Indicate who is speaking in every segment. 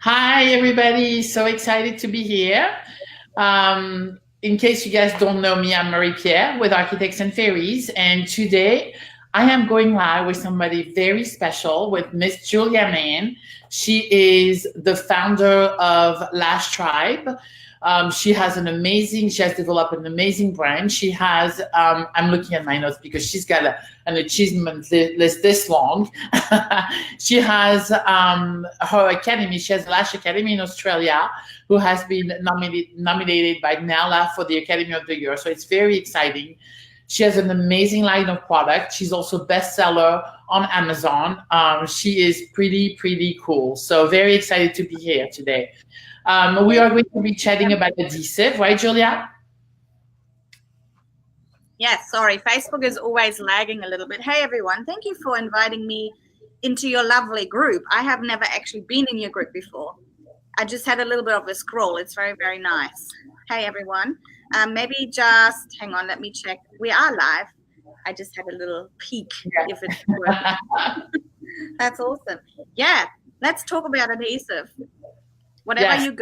Speaker 1: Hi, everybody. So excited to be here. In case you guys don't know me, I'm Marie-Pierre with Architects and Fairies. And today I am going live with somebody very special with Miss Julia Mann. She is the founder of Lash Tribe. She has developed an amazing brand. I'm looking at my notes because she's got an achievement list this long. She has her academy. She has Lash Academy in Australia, who has been nominated by NALA for the Academy of the Year. So it's very exciting. She has an amazing line of products. She's also bestseller on Amazon. She is pretty cool. So very excited to be here today. We are going to be chatting about adhesive, right, Julia?
Speaker 2: Yes, sorry, Facebook is always lagging a little bit. Hey everyone, thank you for inviting me into your lovely group. I have never actually been in your group before. I just had a little bit of a scroll. It's very nice. Hey everyone, maybe just hang on, let me check. We are live. I just had a little peek if it's working. That's awesome. Yeah, let's talk about adhesive. Whatever you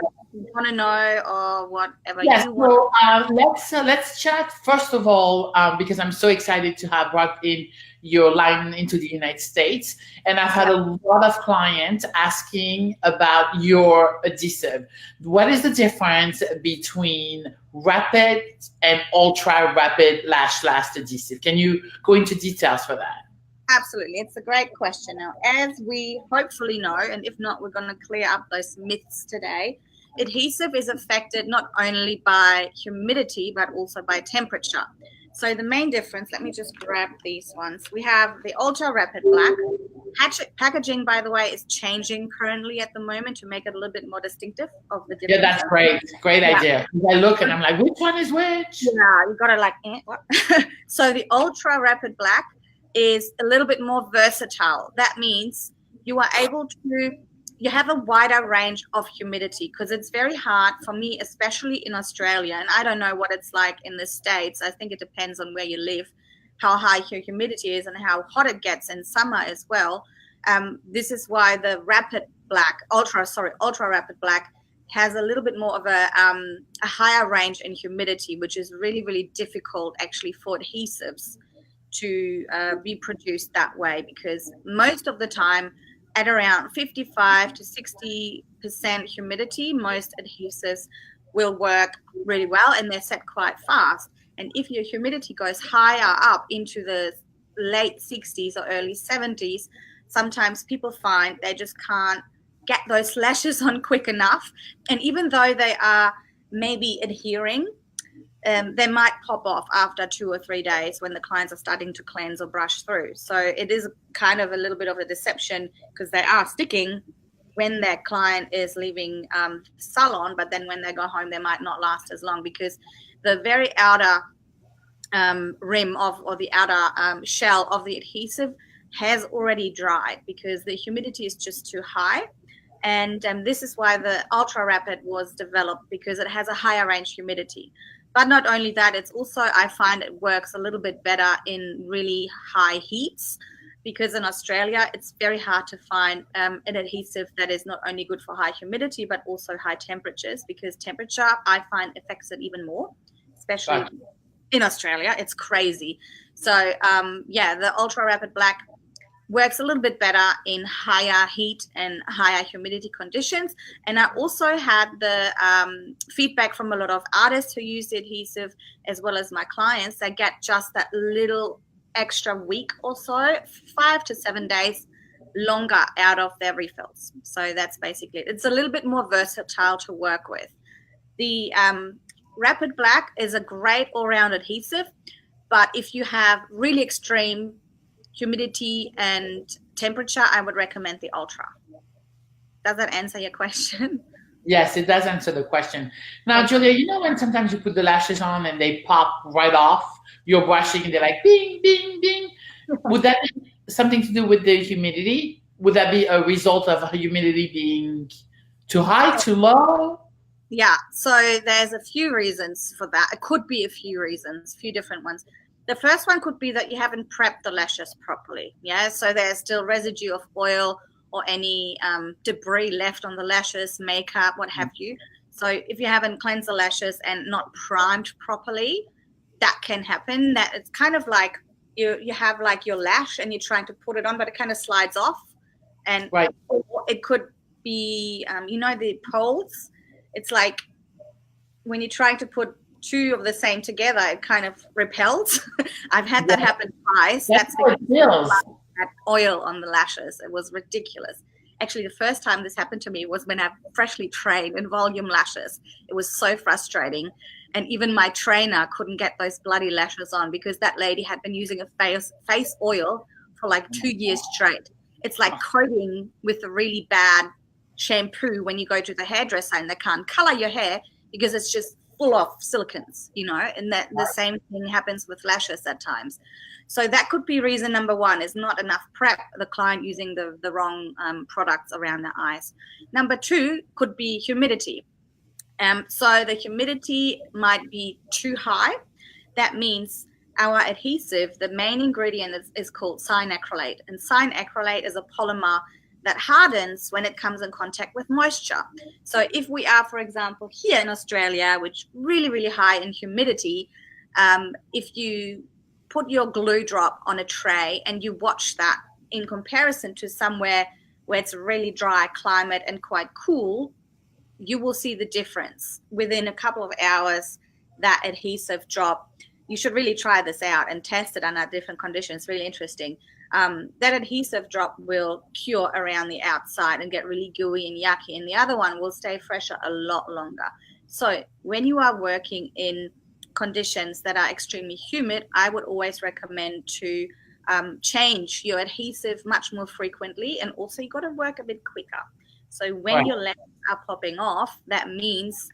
Speaker 2: want to know or whatever you want.
Speaker 1: So let's chat first of all because I'm so excited to have brought in your line into the United States, and I've had a lot of clients asking about your adhesive. What is the difference between rapid and ultra rapid lash last adhesive? Can you go into details for that?
Speaker 2: Absolutely. It's a great question. Now, as we hopefully know, and if not, we're going to clear up those myths today. Adhesive is affected not only by humidity, but also by temperature. So the main difference, let me just grab these ones. We have the Ultra Rapid Black. Packaging, by the way, is changing currently at the moment to make it a little bit more distinctive of the different.
Speaker 1: Yeah, that's great. Great idea. I look and I'm like, which one is which?
Speaker 2: Yeah, you got to like, what? So the Ultra Rapid Black is a little bit more versatile. That means you are able to, you have a wider range of humidity, because it's very hard for me, especially in Australia, and I don't know what it's like in the States. I think it depends on where you live, how high your humidity is and how hot it gets in summer as well. This is why the ultra rapid black has a little bit more of a higher range in humidity, which is really difficult actually for adhesives to be produced that way, because most of the time at around 55 to 60% humidity, most adhesives will work really well and they're set quite fast. And if your humidity goes higher up into the late 60s or early 70s, sometimes people find they just can't get those lashes on quick enough. And even though they are maybe adhering, they might pop off after 2 or 3 days when the clients are starting to cleanse or brush through. So it is kind of a little bit of a deception, because they are sticking when their client is leaving salon, but then when they go home, they might not last as long, because the very outer rim of, or the outer shell of the adhesive has already dried because the humidity is just too high. And this is why the Ultra Rapid was developed, because it has a higher range humidity. But not only that, it's also, I find it works a little bit better in really high heats, because in Australia, it's very hard to find an adhesive that is not only good for high humidity, but also high temperatures, because temperature, I find, affects it even more, especially in Australia. It's crazy. So yeah, the Ultra Rapid Black works a little bit better in higher heat and higher humidity conditions. And I also had the feedback from a lot of artists who use the adhesive, as well as my clients, that get just that little extra week or so, 5 to 7 days longer out of their refills. So that's basically it. It's a little bit more versatile to work with. The Rapid Black is a great all-round adhesive, but if you have really extreme humidity and temperature, I would recommend the Ultra. Does that answer your question?
Speaker 1: Yes, it does answer the question. Now, Julia, you know when sometimes you put the lashes on and they pop right off, you're brushing and they're like bing, bing, bing. Would that be something to do with the humidity? Would that be a result of humidity being too high, too low?
Speaker 2: Yeah, so there's a few reasons for that. It could be a few reasons, a few different ones. The first one could be that you haven't prepped the lashes properly. Yeah, so there's still residue of oil or any debris left on the lashes, makeup, what have you. So if you haven't cleansed the lashes and not primed properly, that can happen. That it's kind of like you have like your lash and you're trying to put it on, but it kind of slides off. And
Speaker 1: Right.
Speaker 2: it could be, the poles. It's like when you're trying to put two of the same together, it kind of repels. I've had that happen twice. That's because I had oil on the lashes. It was ridiculous. Actually, the first time this happened to me was when I freshly trained in volume lashes. It was so frustrating. And even my trainer couldn't get those bloody lashes on because that lady had been using a face oil for like 2 years straight. It's like coating with a really bad shampoo when you go to the hairdresser and they can't color your hair because it's just full of silicons, and that the same thing happens with lashes at times. So that could be reason number one, is not enough prep, the client using the wrong products around the eyes. Number two could be humidity. So the humidity might be too high. That means our adhesive, the main ingredient is called cyanacrylate. And cyanacrylate is a polymer that hardens when it comes in contact with moisture. So if we are, for example, here in Australia, which really, really high in humidity, if you put your glue drop on a tray and you watch that in comparison to somewhere where it's a really dry climate and quite cool, you will see the difference. Within a couple of hours, that adhesive drop, you should really try this out and test it under different conditions. Really interesting. That adhesive drop will cure around the outside and get really gooey and yucky, and the other one will stay fresher a lot longer. So when you are working in conditions that are extremely humid, I would always recommend to change your adhesive much more frequently, and also you got to work a bit quicker. So when your lashes are popping off, that means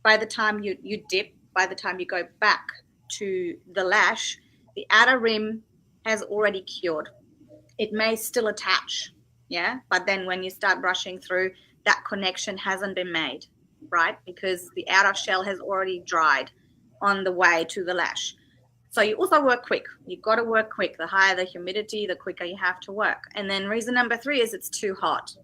Speaker 2: by the time you dip, by the time you go back to the lash, the outer rim has already cured. It may still attach, but then when you start brushing through, that connection hasn't been made, right? Because the outer shell has already dried on the way to the lash. So you also work quick. You've got to work quick. The higher the humidity, the quicker you have to work. And then reason number three is it's too hot.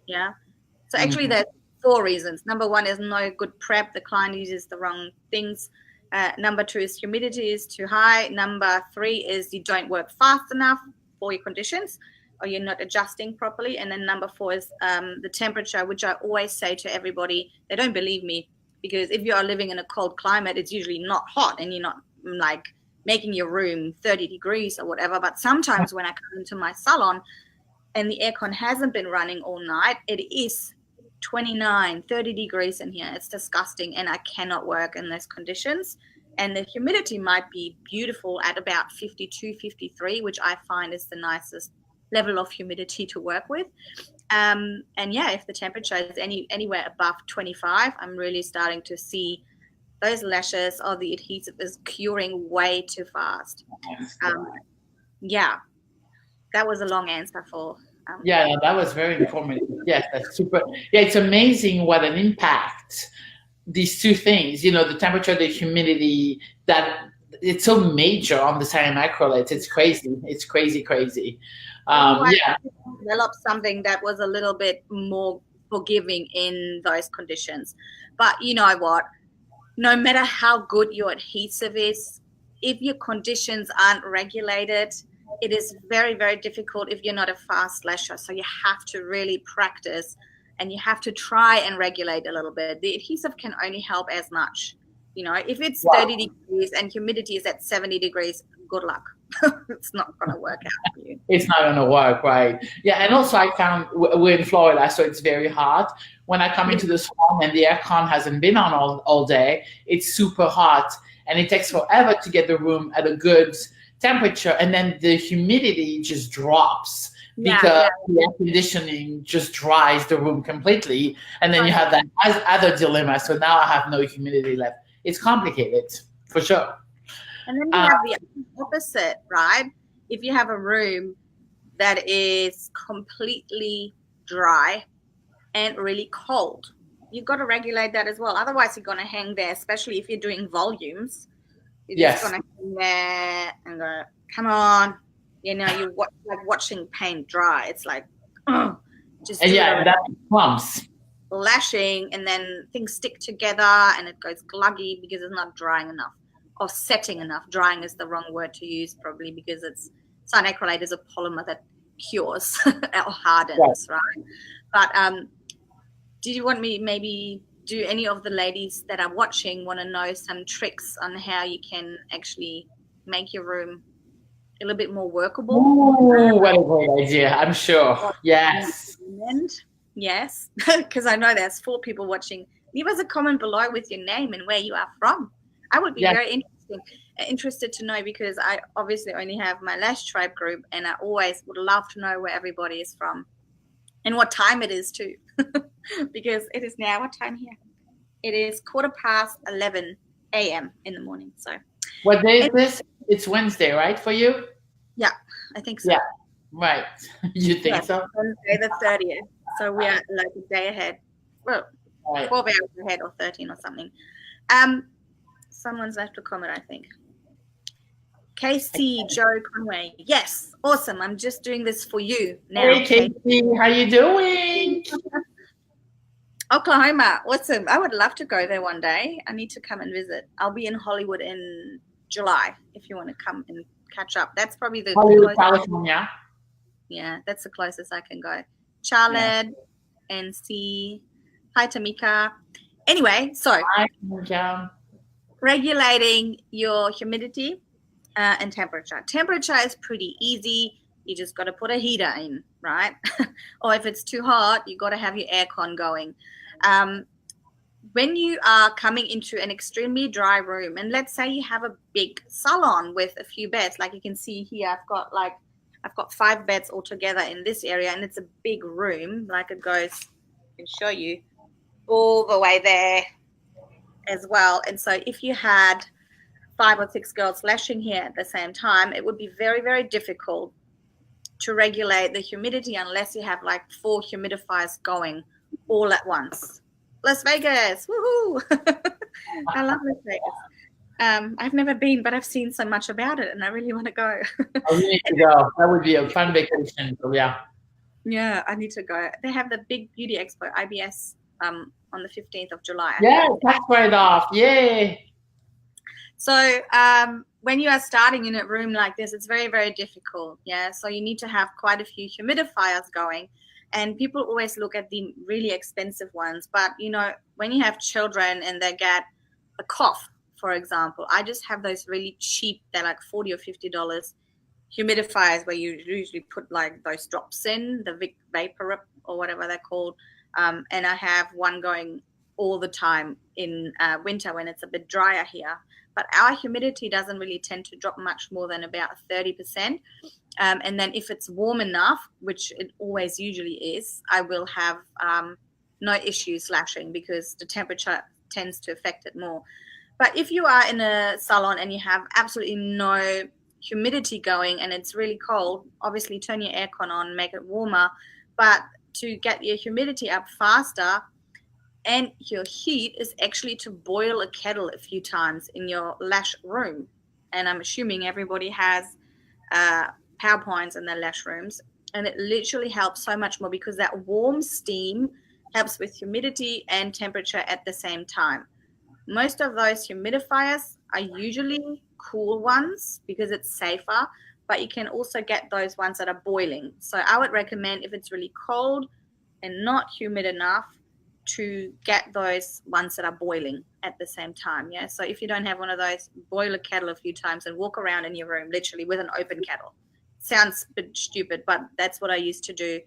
Speaker 2: So actually there's 4 reasons. Number one is no good prep. The client uses the wrong things. Number 2 is humidity is too high. Number 3 is you don't work fast enough for your conditions, or you're not adjusting properly. And then number 4 is the temperature, which I always say to everybody. They don't believe me, because if you are living in a cold climate, it's usually not hot and you're not like making your room 30 degrees or whatever. But sometimes when I come into my salon and the aircon hasn't been running all night, it is 29, 30 degrees in here. It's disgusting, and I cannot work in those conditions. And the humidity might be beautiful at about 52, 53, which I find is the nicest level of humidity to work with. And if the temperature is anywhere above 25, I'm really starting to see those lashes or the adhesive is curing way too fast. That was a long answer for
Speaker 1: that was very informative. Yes, that's super. It's amazing what an impact these 2 things, the temperature, the humidity, that it's so major on the cyanacrylates. It's crazy. It's crazy.
Speaker 2: I developed something that was a little bit more forgiving in those conditions. But you know what? No matter how good your adhesive is, if your conditions aren't regulated, it is very, very difficult if you're not a fast lasher. So you have to really practice, and you have to try and regulate a little bit. The adhesive can only help as much. If it's 30 degrees and humidity is at 70 degrees, good luck. It's not going to work out for you.
Speaker 1: It's not going to work, right? Yeah, and also I found we're in Florida, so it's very hot. When I come into the salon and the aircon hasn't been on all day, it's super hot, and it takes forever to get the room at a good temperature, and then the humidity just drops because the air conditioning just dries the room completely, and then you have that other dilemma. So now I have no humidity left. It's complicated, for sure.
Speaker 2: And then you have the opposite, right? If you have a room that is completely dry and really cold, you've got to regulate that as well. Otherwise, you're going to hang there, especially if you're doing volumes. You're just going to hang there and go, come on. You're like watching paint dry. It's like, just
Speaker 1: And
Speaker 2: do it
Speaker 1: yeah,
Speaker 2: around,
Speaker 1: that clumps.
Speaker 2: lashing, and then things stick together and it goes gluggy because it's not drying enough or setting enough. Drying is the wrong word to use probably, because acrylate is a polymer that cures or hardens, right? But do you want me, maybe, do any of the ladies that are watching want to know some tricks on how you can actually make your room a little bit more workable?
Speaker 1: Ooh, what a great idea. I'm sure. Yes.
Speaker 2: Yes, because I know there's 4 people watching. Leave us a comment below with your name and where you are from. I would be
Speaker 1: Yes.
Speaker 2: very interested to know, because I obviously only have my Lash Tribe group, and I always would love to know where everybody is from and what time it is too, because it is now, what time here? It is 11:15 a.m. in the morning. So
Speaker 1: What day is this? It's Wednesday, right, for you?
Speaker 2: yeah, I think so.
Speaker 1: Yeah, right. You think
Speaker 2: Yes,
Speaker 1: so?
Speaker 2: Wednesday the 30th. So we are like a day ahead. Well,
Speaker 1: Right.
Speaker 2: 12 hours ahead or 13 or something. Someone's left a comment, I think. Casey Joe Conway. Yes, awesome. I'm just doing this for you now.
Speaker 1: Hey, Casey, how you doing?
Speaker 2: Oklahoma, awesome. I would love to go there one day. I need to come and visit. I'll be in Hollywood in July if you want to come and catch up. That's probably the
Speaker 1: Hollywood,
Speaker 2: closest.
Speaker 1: California.
Speaker 2: Yeah, that's the closest I can go. Charlotte and see. Hi, Tamika. Anyway, so regulating your humidity and temperature. Temperature is pretty easy. You just got to put a heater in, right? Or if it's too hot, you got to have your aircon going. When you are coming into an extremely dry room, and let's say you have a big salon with a few beds, like you can see here, I've got 5 beds altogether in this area, and it's a big room. Like it goes, I can show you, all the way there as well. And so if you had 5 or 6 girls lashing here at the same time, it would be very, very difficult to regulate the humidity unless you have like 4 humidifiers going all at once. Las Vegas, woohoo! I love Las Vegas. I've never been, but I've seen so much about it, and I really want to go.
Speaker 1: Oh, you need to go. That would be a fun vacation. So yeah.
Speaker 2: Yeah, I need to go. They have the big beauty expo, IBS, on the 15th of July.
Speaker 1: Yeah, tax write-off. Yay.
Speaker 2: So when you are starting in a room like this, it's very, very difficult. Yeah, so you need to have quite a few humidifiers going. And people always look at the really expensive ones. But, you know, when you have children and they get a cough, for example, I just have those really cheap, they're like $40 or $50 humidifiers where you usually put like those drops in, the Vic Vapor or whatever they're called. And I have one going all the time in winter when it's a bit drier here. But our humidity doesn't really tend to drop much more than about 30%. And then if it's warm enough, which it always usually is, I will have no issues lashing because the temperature tends to affect it more. But if you are in a salon and you have absolutely no humidity going and it's really cold, obviously turn your aircon on, make it warmer. But to get your humidity up faster and your heat is actually to boil a kettle a few times in your lash room. And I'm assuming everybody has PowerPoints in their lash rooms, and it literally helps so much more because that warm steam helps with humidity and temperature at the same time. Most of those humidifiers are usually cool ones because it's safer, but you can also get those ones that are boiling. So I would recommend, if it's really cold and not humid enough, to get those ones that are boiling at the same time. Yeah. So if you don't have one of those, boil a kettle a few times and walk around in your room literally with an open kettle. Sounds a bit stupid, but that's what I used to do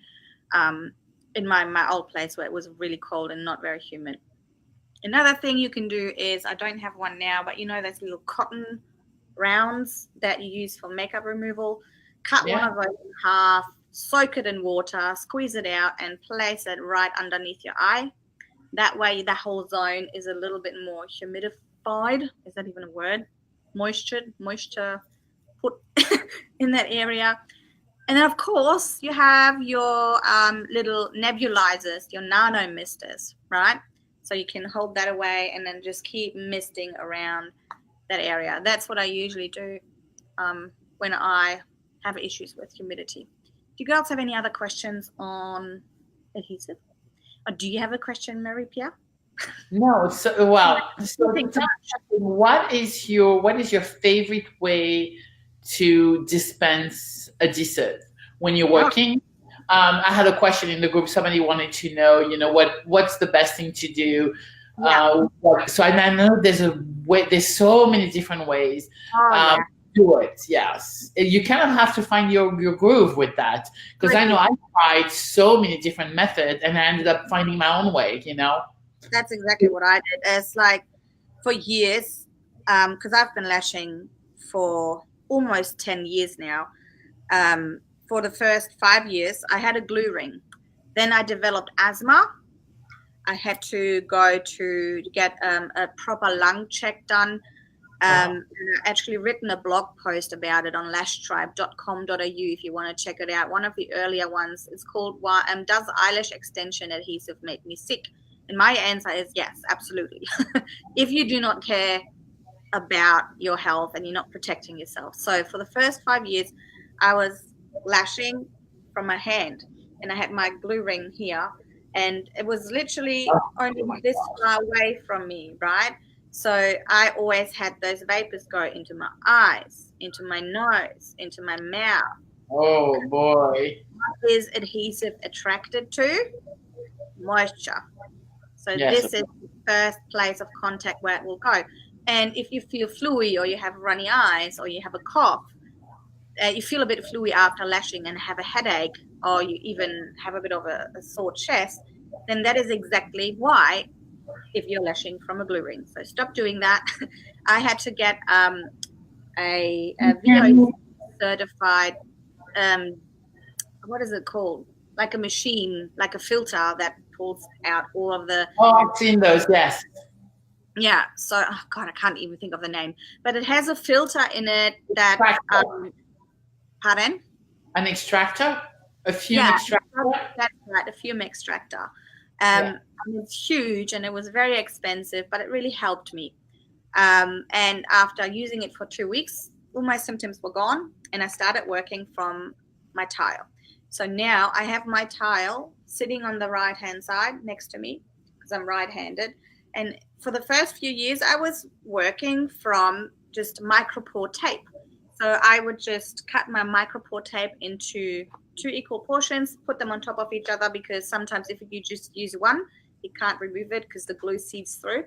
Speaker 2: in my old place where it was really cold and not very humid. Another thing you can do is, I don't have one now, but you know those little cotton rounds that you use for makeup removal? Cut one of those in half, soak it in water, squeeze it out, and place it right underneath your eye. That way the whole zone is a little bit more humidified. Is that even a word? Moisture put in that area. And then, of course, you have your little nebulizers, your nano misters, right? So you can hold that away and then just keep misting around that area. That's what I usually do when I have issues with humidity. you girls have any other questions on adhesive? Or do you have a question, Marie-Pierre?
Speaker 1: No, so well, so what is your favorite way to dispense adhesive when you're working? I had a question in the group. Somebody wanted to know, what's the best thing to do?
Speaker 2: Yeah.
Speaker 1: So I know there's a way. There's so many different ways.
Speaker 2: Yeah.
Speaker 1: Do it. Yes, you kind of have to find your groove with that, because I know I tried so many different methods and I ended up finding my own way.
Speaker 2: That's exactly what I did. It's like for years, because I've been lashing for almost 10 years now. For the first 5 years, I had a glue ring. Then I developed asthma. I had to go to get a proper lung check done. I've actually written a blog post about it on lashtribe.com.au if you want to check it out. One of the earlier ones is called Does Eyelash Extension Adhesive Make Me Sick? And my answer is yes, absolutely. If you do not care about your health and you're not protecting yourself. So for the first 5 years, I was lashing from my hand and I had my glue ring here and it was literally only this far away from me, right? So I always had those vapors go into my eyes, into my nose, into my mouth.
Speaker 1: Oh boy.
Speaker 2: What is adhesive attracted to? Moisture. So this is the first place of contact where it will go. And if you feel fluey or you have runny eyes or you have a cough, you feel a bit fluey after lashing and have a headache, or you even have a bit of a sore chest, then that is exactly why if you're lashing from a glue ring. So stop doing that. I had to get a VO certified, what is it called? Like a machine, like a filter that pulls out all of the...
Speaker 1: Oh, I've seen those, yes.
Speaker 2: Yeah, so, oh God, I can't even think of the name. But it has a filter in it that... pardon?
Speaker 1: An extractor? A fume extractor?
Speaker 2: That's right, a fume extractor. And it's huge and it was very expensive, but it really helped me. And after using it for 2 weeks, all my symptoms were gone and I started working from my tile. So now I have my tile sitting on the right-hand side next to me because I'm right-handed. And for the first few years, I was working from just micropore tape. So I would just cut my micropore tape into 2 equal portions, put them on top of each other, because sometimes if you just use one, you can't remove it because the glue seeps through.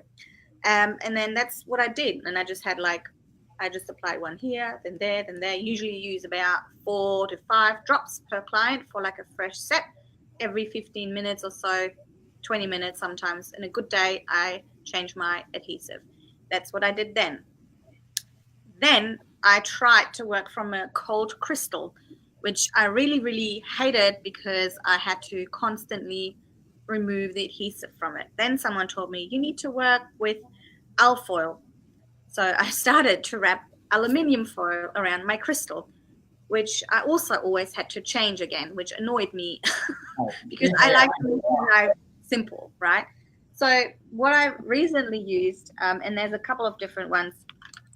Speaker 2: And then that's what I did. And I just had I just applied one here, then there, then there. Usually use about 4 to 5 drops per client for like a fresh set every 15 minutes or so, 20 minutes sometimes. In a good day, I change my adhesive. That's what I did then. Then I tried to work from a cold crystal, which I really, really hated because I had to constantly remove the adhesive from it. Then someone told me, you need to work with alfoil. So I started to wrap aluminium foil around my crystal, which I also always had to change again, which annoyed me because I like to make it simple, right? So what I recently used, and there's a couple of different ones,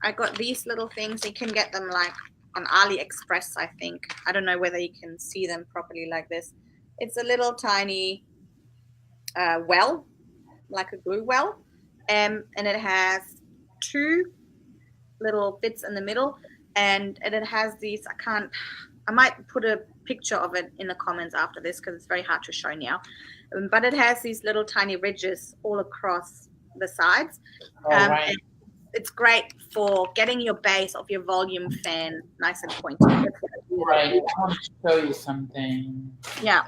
Speaker 2: I got these little things. You can get them like on AliExpress, I think. I don't know whether you can see them properly like this. It's a little tiny well, like a glue well, and it has 2 little bits in the middle, and it has these, I might put a picture of it in the comments after this because it's very hard to show now, but it has these little tiny ridges all across the sides.
Speaker 1: Right.
Speaker 2: And it's great for getting your base of your volume fan nice and pointy.
Speaker 1: Right. I want to show you something.
Speaker 2: Yeah.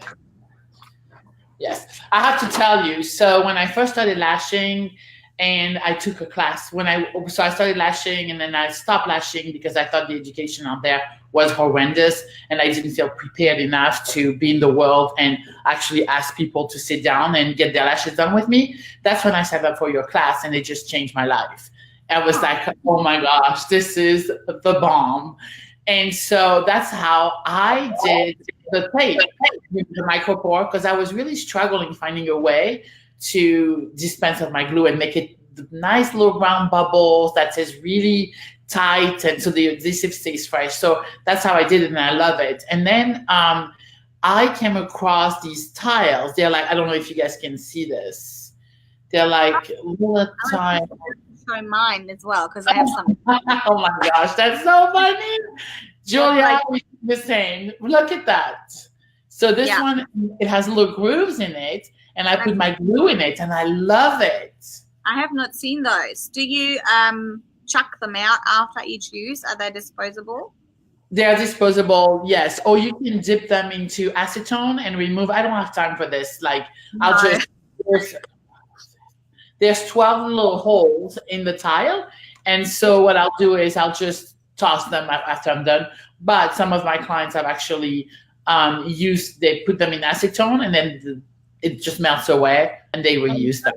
Speaker 1: Yes. I have to tell you, so when I first started lashing and I took a class, so I started lashing and then I stopped lashing because I thought the education out there was horrendous and I didn't feel prepared enough to be in the world and actually ask people to sit down and get their lashes done with me. That's when I signed up for your class and it just changed my life. I was like, oh my gosh, this is the bomb. And so that's how I did the tape with the micropore, because I was really struggling finding a way to dispense of my glue and make it nice little round bubbles that is really tight and so the adhesive stays fresh. So that's how I did it and I love it. And then I came across these tiles. They're like, I don't know if you guys can see this. They're like little
Speaker 2: I
Speaker 1: tiles.
Speaker 2: show mine as well because I have some.
Speaker 1: Oh my gosh, that's so funny. Julia,
Speaker 2: like,
Speaker 1: we do the same. Look at that. So this
Speaker 2: Yeah.
Speaker 1: one, it has little grooves in it, and I put my glue in it, and I love it.
Speaker 2: I have not seen those. Do you chuck them out after each use? Are they disposable?
Speaker 1: They are disposable, yes. Or you can dip them into acetone and remove. I don't have time for this. Like, I'll
Speaker 2: No.
Speaker 1: just, there's 12 little holes in the tile. And so what I'll do is I'll just toss them after I'm done. But some of my clients have actually they put them in acetone and then it just melts away and they reuse them.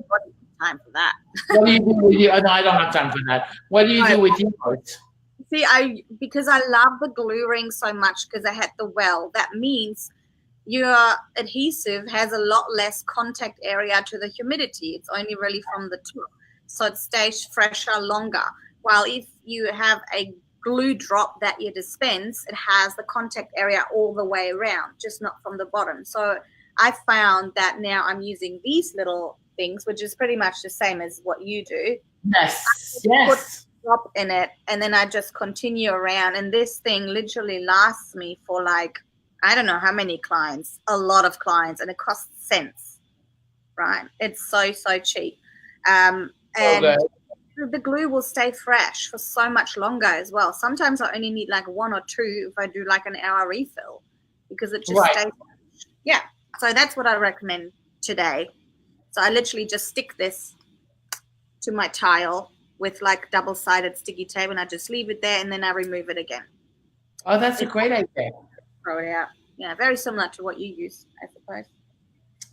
Speaker 2: Time for that.
Speaker 1: What do you do with your? No, I don't have time for that. What do you do with yours?
Speaker 2: See, because I love the glue ring so much because I had the well. That means your adhesive has a lot less contact area to the humidity. It's only really from the top, so it stays fresher longer. While if you have a glue drop that you dispense, it has the contact area all the way around, just not from the bottom. So I found that now I'm using these little things, which is pretty much the same as what you do.
Speaker 1: Yes,
Speaker 2: Put a drop in it, and then I just continue around. And this thing literally lasts me for like, I don't know how many clients, a lot of clients, and it costs cents, right? It's so cheap. And the glue will stay fresh for so much longer as well. Sometimes I only need like 1 or 2 if I do like an hour refill because it just stays fresh. Yeah. So that's what I recommend today. So I literally just stick this to my tile with like double-sided sticky tape and I just leave it there and then I remove it again.
Speaker 1: Oh, that's a great idea.
Speaker 2: Throw it out. Yeah, very similar to what you use, I suppose.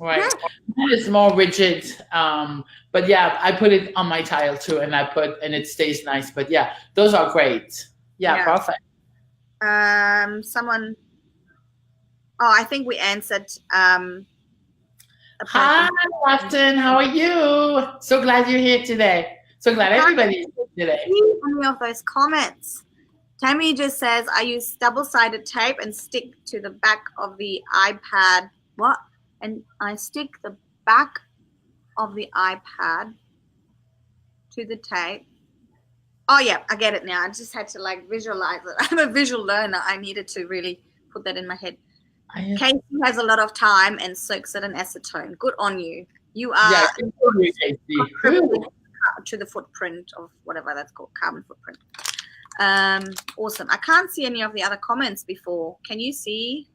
Speaker 1: Right. Yeah. It's more rigid. But yeah, I put it on my tile too and it stays nice. But yeah, those are great. Yeah. Perfect.
Speaker 2: I think we answered
Speaker 1: Hi, Afton. How are you? So glad you're here today. So glad everybody's here today.
Speaker 2: Any of those comments. Tammy just says, I use double-sided tape and stick to the back of the iPad. What? And I stick the back of the iPad to the tape. Oh, yeah, I get it now. I just had to, like, visualize it. I'm a visual learner. I needed to really put that in my head. Casey has a lot of time and soaks it in acetone. Good on you. You are to the footprint of whatever that's called, carbon footprint. Awesome. I can't see any of the other comments before. Can you see?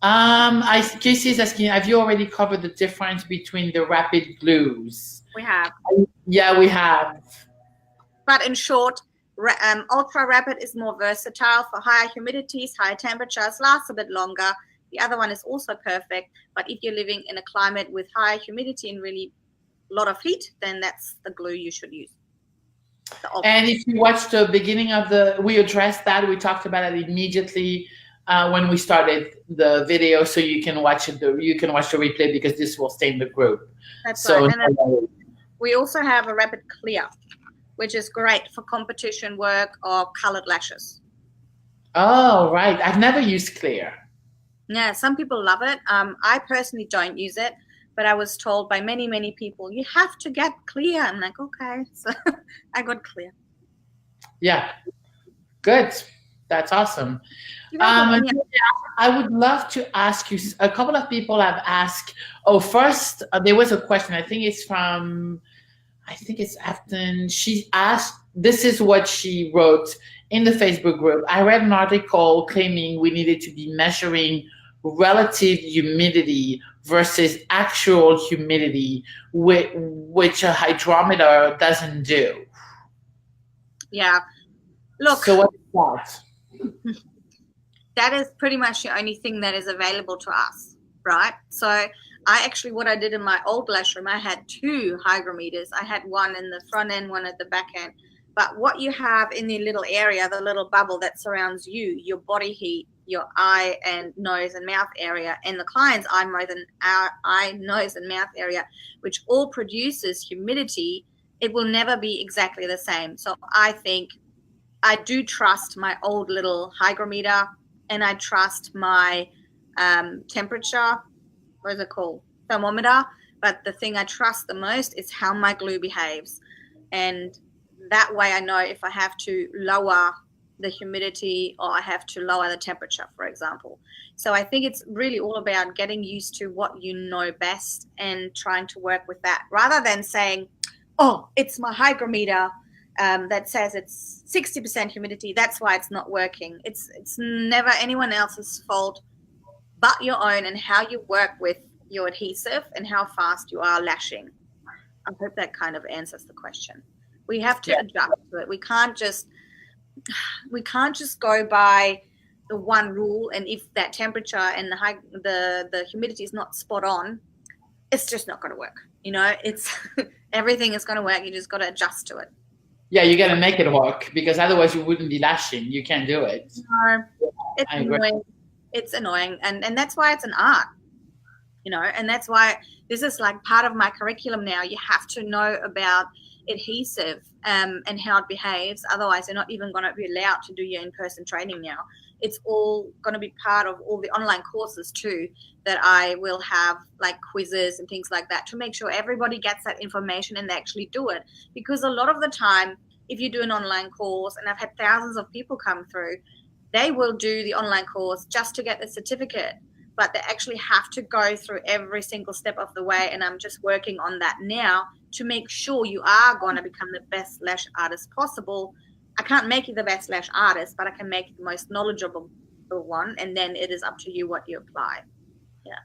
Speaker 1: Casey is asking, have you already covered the difference between the rapid glues?
Speaker 2: We have.
Speaker 1: Yeah, we have.
Speaker 2: But in short, ultra rapid is more versatile for higher humidities, higher temperatures, lasts a bit longer. The other one is also perfect, but if you're living in a climate with higher humidity and really a lot of heat, then that's the glue you should use.
Speaker 1: And if you watch the beginning of we addressed that, we talked about it immediately when we started the video, so you can watch the replay because this will stay in the group.
Speaker 2: That's right. And we also have a rapid clear, which is great for competition work or colored lashes.
Speaker 1: Oh, right. I've never used clear.
Speaker 2: Yeah, some people love it. I personally don't use it, but I was told by many people, you have to get clear. I'm like, okay. So I got clear.
Speaker 1: Yeah. Good. That's awesome. I would love to ask you, a couple of people have asked, first, there was a question. I think it's Afton. She asked, this is what she wrote in the Facebook group. I read an article claiming we needed to be measuring relative humidity versus actual humidity, which a hydrometer doesn't do.
Speaker 2: Yeah. Look.
Speaker 1: So what is that?
Speaker 2: That is pretty much the only thing that is available to us, right? So what I did in my old lash room, I had 2 hygrometers. I had one in the front end, one at the back end. But what you have in the little area, the little bubble that surrounds you, your body heat, your eye and nose and mouth area, and the client's eye, nose and mouth area, which all produces humidity, it will never be exactly the same. So I think I do trust my old little hygrometer, and I trust my temperature, what is it called? Thermometer. But the thing I trust the most is how my glue behaves. And that way I know if I have to lower the humidity or I have to lower the temperature, for example. So I think it's really all about getting used to what you know best and trying to work with that rather than saying, oh, it's my hygrometer that says it's 60% humidity. That's why it's not working. It's never anyone else's fault but your own and how you work with your adhesive and how fast you are lashing. I hope that kind of answers the question. We have to adjust to it. We can't just go by the one rule, and if that temperature and the humidity is not spot on, it's just not going to work. You know, it's everything is going to work. You just got to adjust to it.
Speaker 1: Yeah, you got to make it work because otherwise you wouldn't be lashing. You can't do it.
Speaker 2: No, it's annoying. It's annoying, and that's why it's an art. You know, and that's why this is like part of my curriculum now. You have to know about adhesive and how it behaves. Otherwise, you're not even going to be allowed to do your in-person training now. It's all going to be part of all the online courses too that I will have, like quizzes and things like that, to make sure everybody gets that information and they actually do it. Because a lot of the time, if you do an online course, and I've had thousands of people come through, they will do the online course just to get the certificate, but they actually have to go through every single step of the way. And I'm just working on that now to make sure you are going to become the best lash artist possible. I can't make you the best lash artist, but I can make you the most knowledgeable one. And then it is up to you what you apply.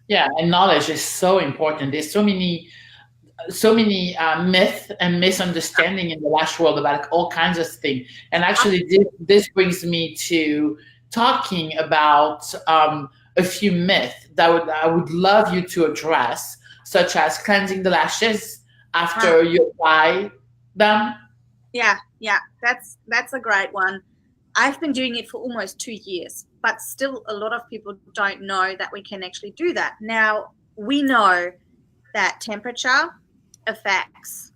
Speaker 1: Yeah, and knowledge is so important. There's so many myths and misunderstanding in the lash world about all kinds of things. And actually, this brings me to talking about a few myths that I would love you to address, such as cleansing the lashes after you apply them.
Speaker 2: Yeah, that's a great one. I've been doing it for almost 2 years, but still a lot of people don't know that we can actually do that. Now, we know that temperature affects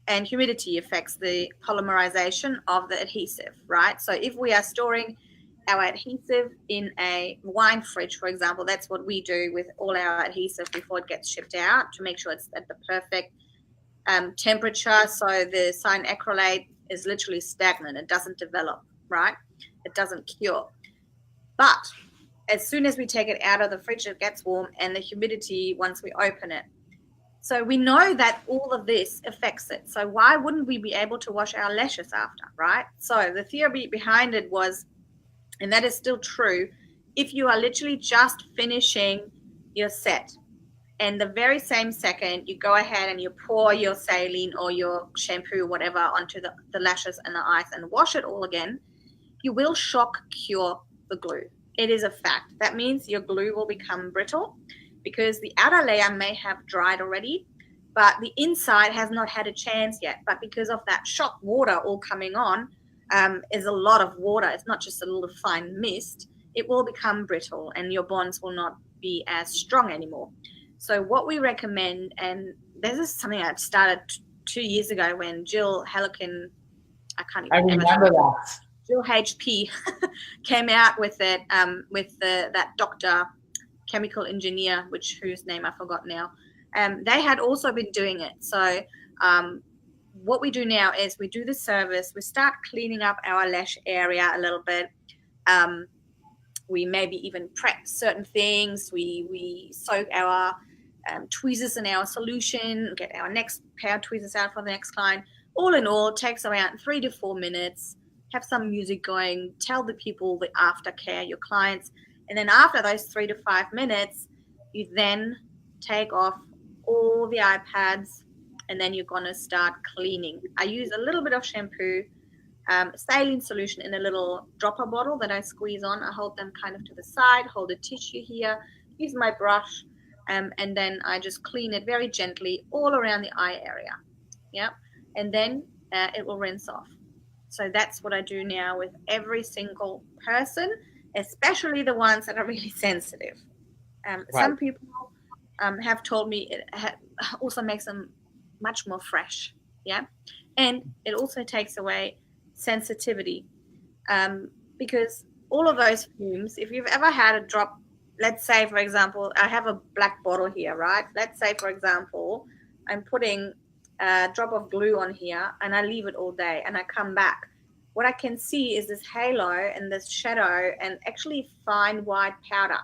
Speaker 2: and humidity affects the polymerization of the adhesive, right? So if we are storing our adhesive in a wine fridge, for example, that's what we do with all our adhesive before it gets shipped out to make sure it's at the perfect temperature. So the cyanacrylate is literally stagnant. It doesn't develop, right? It doesn't cure. But as soon as we take it out of the fridge, it gets warm, and the humidity once we open it. So we know that all of this affects it. So why wouldn't we be able to wash our lashes after, right? So the theory behind it was, and that is still true, if you are literally just finishing your set and the very same second you go ahead and you pour your saline or your shampoo, whatever, onto the lashes and the ice and wash it all again, you will shock cure the glue. It is a fact. That means your glue will become brittle because the outer layer may have dried already, but the inside has not had a chance yet. But because of that shock water all coming on, is a lot of water. It's not just a little fine mist. It will become brittle and your bonds will not be as strong anymore. So what we recommend, and this is something I started 2 years ago when Jill Hallican,
Speaker 1: I remember that.
Speaker 2: Jill HP came out with it, with that doctor, chemical engineer, whose name I forgot now. They had also been doing it. So what we do now is we do the service. We start cleaning up our lash area a little bit. We maybe even prep certain things. We soak our tweezers in our solution, get our next pair of tweezers out for the next client. All in all, it takes around 3 to 4 minutes. Have some music going, tell the people the aftercare, your clients. And then after those 3 to 5 minutes, you then take off all the iPads and then you're going to start cleaning. I use a little bit of shampoo, saline solution in a little dropper bottle that I squeeze on. I hold them kind of to the side, hold a tissue here, use my brush, and then I just clean it very gently all around the eye area. Yeah, and then it will rinse off. So that's what I do now with every single person, especially the ones that are really sensitive. Right. Some people have told me it also makes them much more fresh. Yeah, and it also takes away sensitivity because all of those fumes, if you've ever had a drop let's say, for example, I have a black bottle here, right? Let's say, for example, I'm putting a drop of glue on here and I leave it all day and I come back. What I can see is this halo and this shadow and actually fine white powder.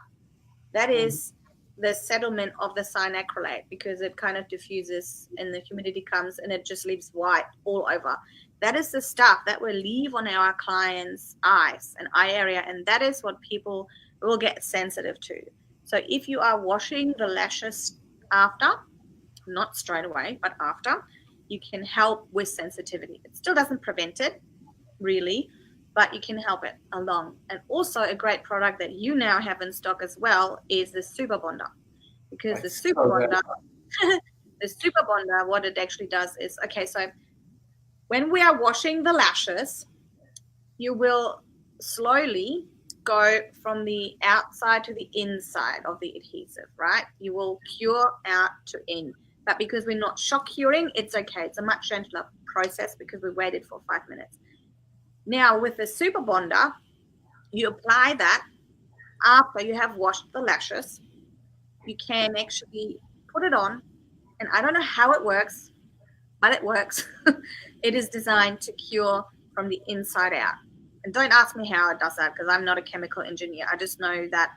Speaker 2: That is the settlement of the cyanacrylate, because it kind of diffuses and the humidity comes and it just leaves white all over. That is the stuff that will leave on our clients' eyes and eye area, and that is what people will get sensitive to. So if you are washing the lashes after, not straight away, but after, you can help with sensitivity. It still doesn't prevent it, really, but you can help it along. And also a great product that you now have in stock as well is the Super Bonder, because the Super Bonder, the Super Bonder, what it actually does is, okay, so when we are washing the lashes, you will slowly go from the outside to the inside of the adhesive, right? You will cure out to in. But because we're not shock curing, it's okay. It's a much gentler process because we waited for 5 minutes. Now, with the Super Bonder, you apply that after you have washed the lashes. You can actually put it on, and I don't know how it works, but it works. It is designed to cure from the inside out. And don't ask me how it does that, because I'm not a chemical engineer. I just know that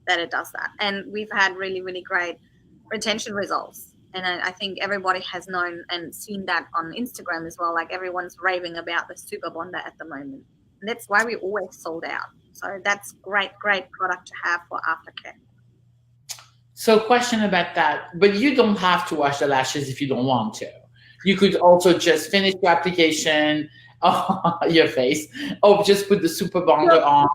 Speaker 2: it does that. And we've had really, really great retention results. And I think everybody has known and seen that on Instagram as well. Like, everyone's raving about the Super Bonder at the moment. And that's why we always sold out. So that's great product to have for aftercare.
Speaker 1: So, question about that, but you don't have to wash the lashes if you don't want to. You could also just finish your application on your face, or just put the Super Bonder on.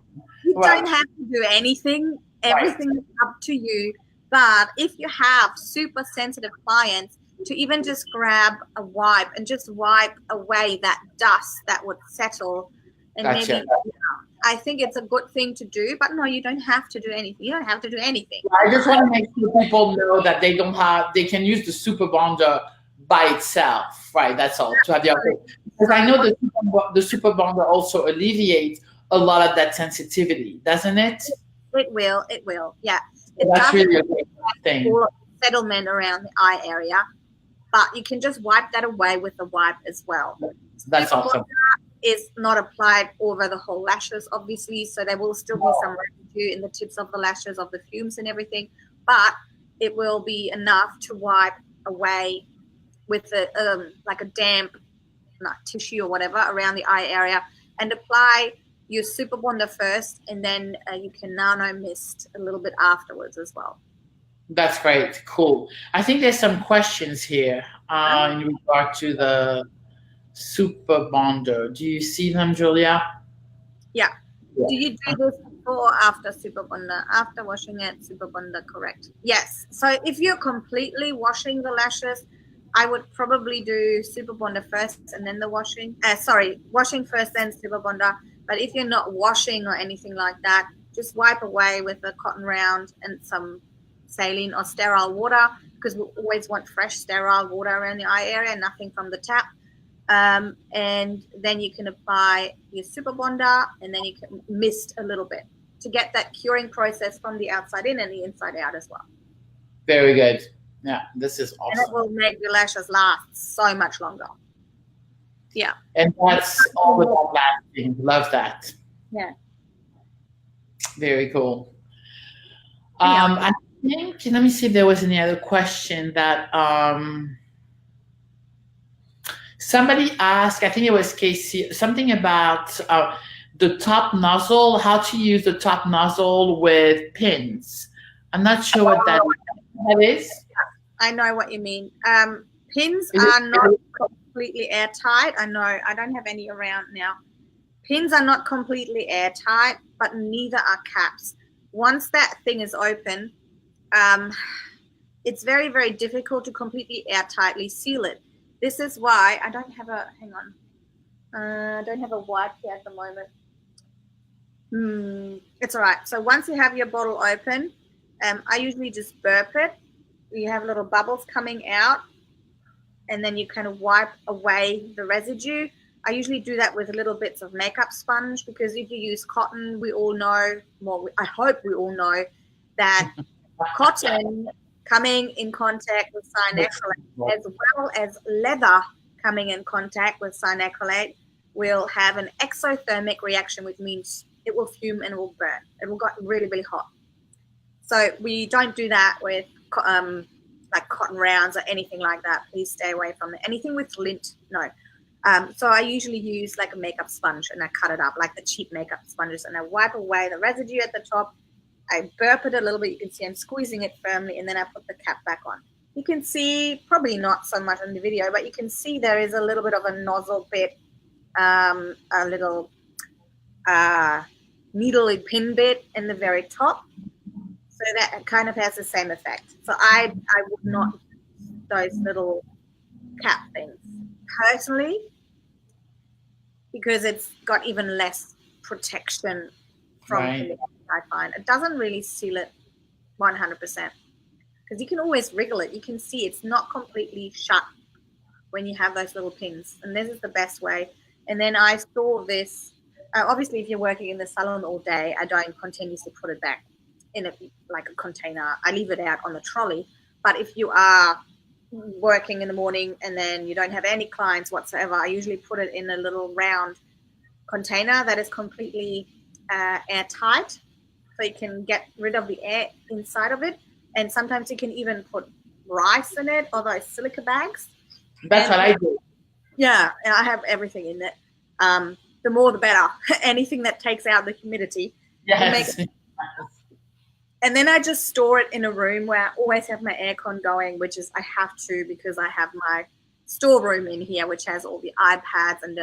Speaker 2: You don't have to do anything. Everything is up to you. But if you have super sensitive clients, to even just grab a wipe and just wipe away that dust that would settle, and maybe, I think it's a good thing to do. But no, you don't have to do anything. You don't have to do anything.
Speaker 1: I just want to make sure people know that they can use the Super Bonder by itself, right? That's all. To have the other, because I know the Super Bonder also alleviates a lot of that sensitivity, doesn't it?
Speaker 2: It will. Yeah.
Speaker 1: That's really a great thing.
Speaker 2: Settlement around the eye area, but you can just wipe that away with the wipe as well.
Speaker 1: That's awesome.
Speaker 2: Is not applied over the whole lashes, obviously, so there will still be some residue in the tips of the lashes of the fumes and everything, but it will be enough to wipe away with like a damp tissue or whatever around the eye area, and apply your Super Bonder first, and then you can nano mist a little bit afterwards as well.
Speaker 1: That's great. Cool. I think there's some questions here in regard to the Super Bonder. Do you see them, Julia?
Speaker 2: Yeah. Do you do this before or after Super Bonder? After washing it, Super Bonder, correct? Yes. So if you're completely washing the lashes, I would probably do Super Bonder first and then the washing. Washing first, then Super Bonder. But if you're not washing or anything like that, just wipe away with a cotton round and some saline or sterile water, because we always want fresh sterile water around the eye area, nothing from the tap. And then you can apply your Super Bonder, and then you can mist a little bit to get that curing process from the outside in and the inside out as well.
Speaker 1: Very good. Yeah, this is awesome.
Speaker 2: And it will make your lashes last so much longer. Yeah.
Speaker 1: And that's all about lasting. Love that.
Speaker 2: Yeah.
Speaker 1: Very cool. I think, let me see if there was any other question that somebody asked, I think it was Casey, something about the top nozzle, how to use the top nozzle with pins. I'm not sure what that is.
Speaker 2: I know what you mean. Pins are not completely airtight. I know, I don't have any around now. Pins are not completely airtight, but neither are caps. Once that thing is open, it's very, very difficult to completely airtightly seal it. This is why I don't have a, hang on, I don't have a wipe here at the moment. It's all right. So once you have your bottle open, I usually just burp it. You have little bubbles coming out, and then you kind of wipe away the residue. I usually do that with little bits of makeup sponge, because if you use cotton, we all know, well, I hope we all know that cotton coming in contact with cyanacrylate as well as leather coming in contact with cyanacrylate will have an exothermic reaction, which means it will fume and it will burn. It will get really, really hot. So we don't do that with like cotton rounds or anything like that. Please stay away from it. Anything with lint, no. So I usually use like a makeup sponge and I cut it up like the cheap makeup sponges and I wipe away the residue at the top. I burp it a little bit. You can see I'm squeezing it firmly and then I put the cap back on. You can see, probably not so much on the video, but you can see there is a little bit of a nozzle bit, a little needle pin bit in the very top. So that kind of has the same effect. So I would not use those little cap things personally because it's got even less protection from humidity, I find. It doesn't really seal it 100% because you can always wriggle it. You can see it's not completely shut when you have those little pins, and this is the best way. And then I store this. Obviously, if you're working in the salon all day, I don't continuously put it back in like a container. I leave it out on the trolley. But if you are working in the morning and then you don't have any clients whatsoever, I usually put it in a little round container that is completely airtight, so you can get rid of the air inside of it. And sometimes you can even put rice in it or those silica bags.
Speaker 1: That's what I do.
Speaker 2: Yeah, I have everything in it. The more the better. Anything that takes out the humidity.
Speaker 1: Yes.
Speaker 2: And then I just store it in a room where I always have my aircon going, which is I have to because I have my storeroom in here, which has all the iPads and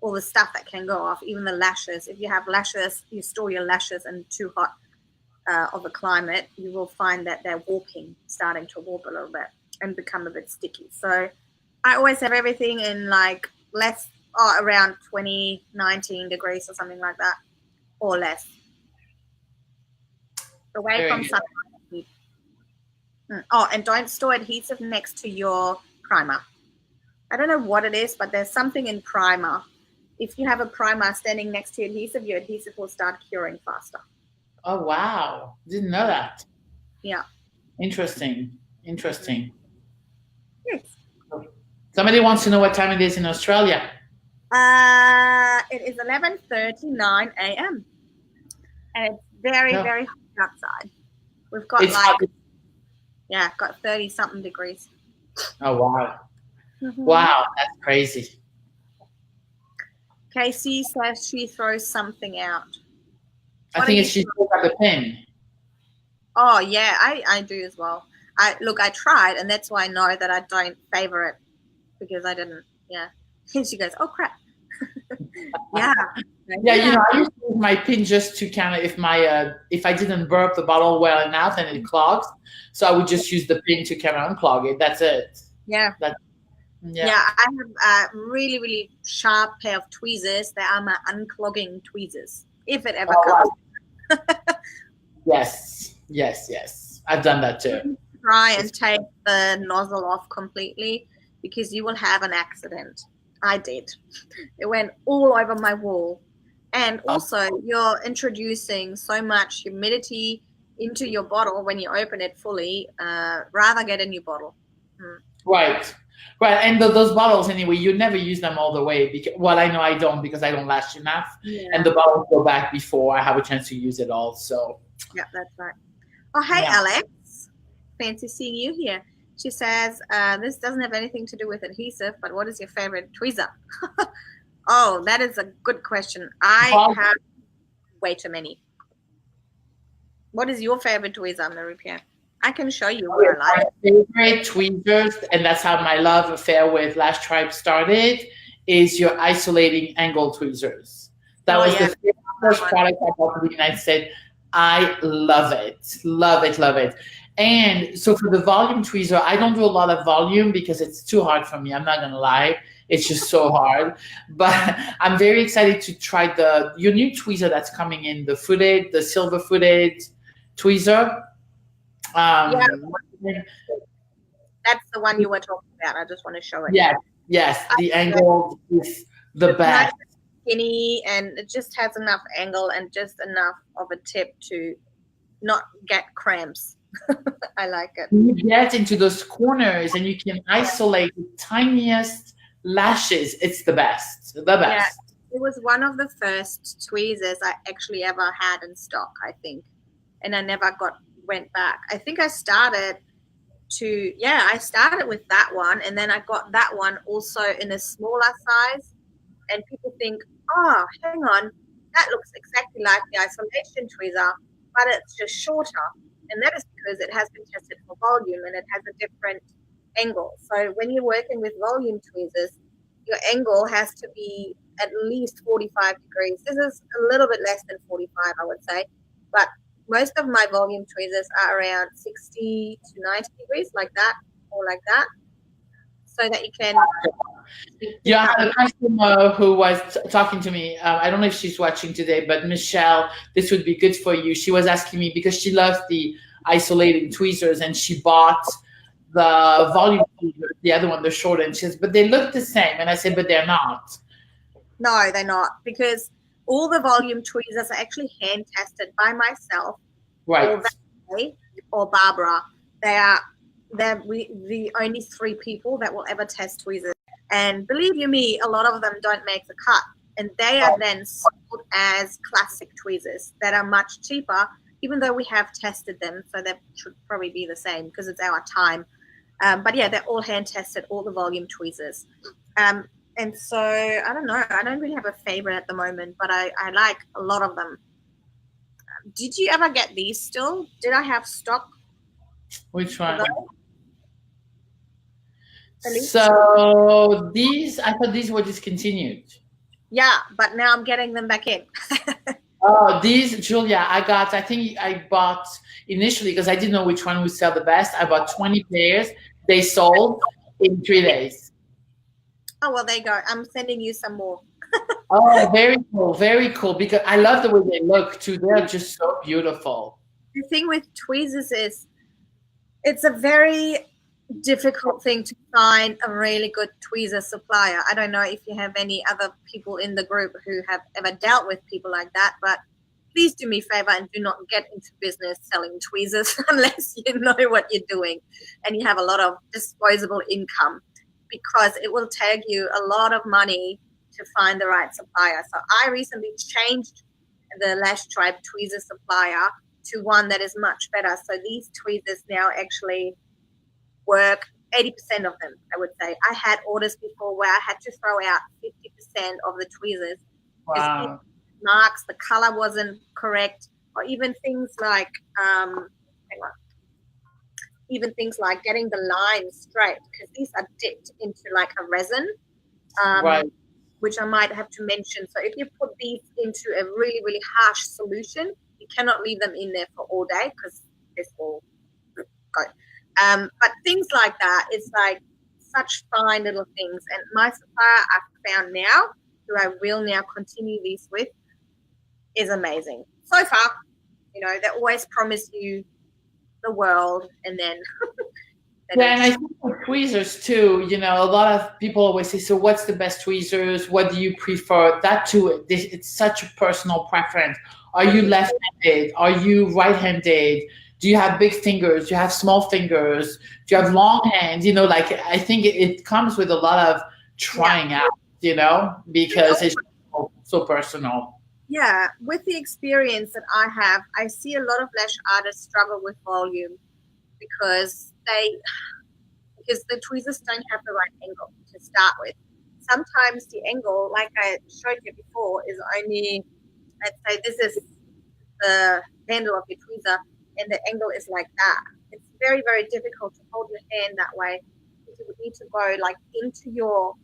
Speaker 2: all the stuff that can go off, even the lashes. If you have lashes, you store your lashes in too hot of a climate, you will find that they're starting to warp a little bit and become a bit sticky. So I always have everything in like around 20, 19 degrees or something like that, or less. Away from sunlight. Oh, and don't store adhesive next to your primer. I don't know what it is, but there's something in primer. If you have a primer standing next to your adhesive will start curing faster.
Speaker 1: Oh, wow. Didn't know that.
Speaker 2: Yeah.
Speaker 1: Interesting.
Speaker 2: Yes.
Speaker 1: Somebody wants to know what time it is in Australia.
Speaker 2: It is 11:39 a.m. and it's very, very hot outside. We've got got 30 something degrees.
Speaker 1: Oh, wow. Wow, that's crazy.
Speaker 2: Casey says she throws something out.
Speaker 1: I think she throws out the pin.
Speaker 2: Oh yeah, I do as well. I tried, and that's why I know that I don't favor it because I didn't. Yeah. And she goes, "Oh crap." Yeah.
Speaker 1: Yeah, I used to use my pin just to kind of if I didn't burp the bottle well enough and it clogs, so I would just use the pin to kind of unclog it. That's it.
Speaker 2: Yeah. Yeah, I have a really, really sharp pair of tweezers. They are my unclogging tweezers, if it ever comes.
Speaker 1: Yes. I've done that too.
Speaker 2: Try and take the nozzle off completely because you will have an accident. I did. It went all over my wall. And also, you're introducing so much humidity into your bottle when you open it fully. Rather get a new bottle.
Speaker 1: Right. And those bottles, anyway, you never use them all the way. I know I don't because I don't last enough. Yeah. And the bottles go back before I have a chance to use it all. So. Yeah,
Speaker 2: that's right. Oh, hey, Alex. Fancy seeing you here. She says, this doesn't have anything to do with adhesive, but what is your favorite tweezer? Oh, that is a good question. I have way too many. What is your favorite tweezer, Marie-Pierre? I can show you what I like.
Speaker 1: My favorite tweezers, and that's how my love affair with Lash Tribe started, is your isolating angle tweezers. That was the first product I bought in the United States. I love it. Love it. And so for the volume tweezer, I don't do a lot of volume because it's too hard for me. I'm not going to lie. It's just so hard. But I'm very excited to try your new tweezer that's coming in, the silver footed tweezer.
Speaker 2: That's the one you were talking about. I just want to show it.
Speaker 1: Yes. The angle is the best.
Speaker 2: Skinny, and it just has enough angle and just enough of a tip to not get cramps. I like it.
Speaker 1: You get into those corners and you can isolate the tiniest lashes. It's the best. The
Speaker 2: Yeah,
Speaker 1: best.
Speaker 2: it was one of the first tweezers I actually ever had in stock, I think, and I never went back. I think I started with that one, and then I got that one also in a smaller size. And people think, oh, hang on, that looks exactly like the isolation tweezer, but it's just shorter. And that is because it has been tested for volume and it has a different angle. So when you're working with volume tweezers, your angle has to be at least 45 degrees. This is a little bit less than 45, I would say. But most of my volume tweezers are around 60 to 90 degrees, like that, or like that, so that you can.
Speaker 1: Yeah, I had a customer who was talking to me. I don't know if she's watching today, but Michelle, this would be good for you. She was asking me because she loves the isolating tweezers and she bought the volume tweezer, the other one, the short end. She says, but they look the same. And I said, but they're not.
Speaker 2: No, they're not, because all the volume tweezers are actually hand tested by myself,
Speaker 1: Right,
Speaker 2: or Valerie, or Barbara. They're the only 3 people that will ever test tweezers. And believe you me, a lot of them don't make the cut. And they are then sold as classic tweezers that are much cheaper, even though we have tested them. So that should probably be the same because it's our time. But yeah, they're all hand tested, all the volume tweezers. And so I don't know. I don't really have a favorite at the moment, but I like a lot of them. Did you ever get these still? Did I have stock?
Speaker 1: Which one?
Speaker 2: Elise?
Speaker 1: So these, I thought these were discontinued.
Speaker 2: Yeah, but now I'm getting them back in.
Speaker 1: Oh, these, Julia, I think I bought initially because I didn't know which one would sell the best. I bought 20 pairs. They sold in 3 days.
Speaker 2: Oh, well, there you go. I'm sending you some more.
Speaker 1: Oh, very cool. Very cool. Because I love the way they look too. They're just so beautiful.
Speaker 2: The thing with tweezers is it's a very difficult thing to find a really good tweezer supplier. I don't know if you have any other people in the group who have ever dealt with people like that, but please do me a favor and do not get into business selling tweezers unless you know what you're doing and you have a lot of disposable income, because it will take you a lot of money to find the right supplier. So I recently changed the Lash Tribe tweezer supplier to one that is much better. So these tweezers now actually work 80% of them, I would say. I had orders before where I had to throw out 50% of the tweezers.
Speaker 1: Wow.
Speaker 2: Marks, the color wasn't correct, or even things like getting the lines straight, because these are dipped into like a resin,
Speaker 1: Right.
Speaker 2: which I might have to mention. So if you put these into a really, really harsh solution, you cannot leave them in there for all day because this will go. But things like that, it's like such fine little things. And my supplier I've found now, who I will now continue these with, is amazing. So far, they always promise you the world, and then
Speaker 1: yeah, and I think with tweezers too, a lot of people always say, so what's the best tweezers? What do you prefer? That too, it's such a personal preference. Are you left-handed? Are you right-handed? Do you have big fingers? Do you have small fingers? Do you have long hands? I think it comes with a lot of trying out, because it's so personal.
Speaker 2: Yeah, with the experience that I have, I see a lot of lash artists struggle with volume because the tweezers don't have the right angle to start with. Sometimes the angle, like I showed you before, is only, let's say this is the handle of your tweezer and the angle is like that. It's very, very difficult to hold your hand that way. You would need to go like into your